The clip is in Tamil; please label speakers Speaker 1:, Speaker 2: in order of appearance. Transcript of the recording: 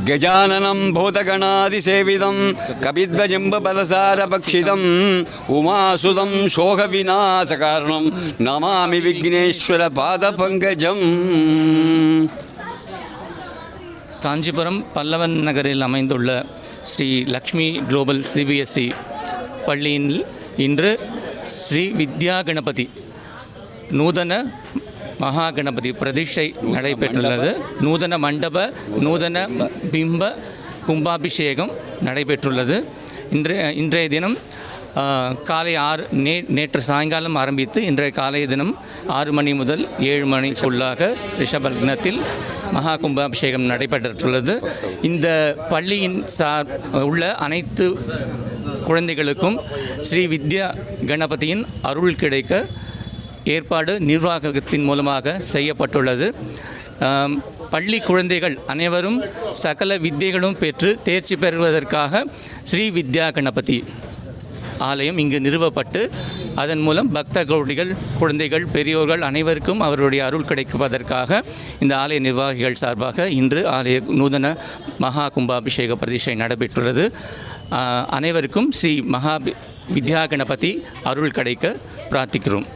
Speaker 1: गजाननं भूतगणादिसेवितं कपिध्वजम्बफलसारभक्षितम् उमासुतं शोकविनाशकारणं नमामि विघ्नेश्वरपादपङ्कजम्.
Speaker 2: காஞ்சிபுரம் பல்லவன் நகரில் அமைந்துள்ள ஸ்ரீ லக்ஷ்மி குளோபல் சிபிஎஸ்இ பள்ளியில் இன்று ஸ்ரீ வித்யா கணபதி நூதன மகா கணபதி பிரதிஷ்டை நடைபெற்றுள்ளது. நூதன மண்டப நூதன பிம்ப கும்பாபிஷேகம் நடைபெற்றுள்ளது. இன்றைய தினம் காலை 6 நேற்று சாயங்காலம் ஆரம்பித்து இன்றைய காலை தினம் 6 மணி முதல் 7 மணிக்குள்ளாக ரிஷபலக்னத்தில் மகா கும்பாபிஷேகம் நடைபெற்றுள்ளது. இந்த பள்ளியின் உள்ள அனைத்து குழந்தைகளுக்கும் ஸ்ரீ வித்யா கணபதியின் அருள் கிடைக்க ஏற்பாடு நிர்வாகத்தின் மூலமாக செய்யப்பட்டுள்ளது. பள்ளி குழந்தைகள் அனைவரும் சகல வித்தைகளும் பெற்று தேர்ச்சி பெறுவதற்காக ஸ்ரீ வித்யா கணபதி ஆலயம் இங்கு நிறுவப்பட்டு அதன் மூலம் பக்த கௌடிகள் குழந்தைகள் பெரியோர்கள் அனைவருக்கும் அவருடைய அருள் கிடைப்பதற்காக இந்த ஆலய நிர்வாகிகள் சார்பாக இன்று ஆலய நூதன மகா கும்பாபிஷேக பிரதிஷ்டை நடைபெற்றுள்ளது. அனைவருக்கும் ஸ்ரீ மகா வித்யா கணபதி அருள் கிடைக்க பிரார்த்திக்கிறோம்.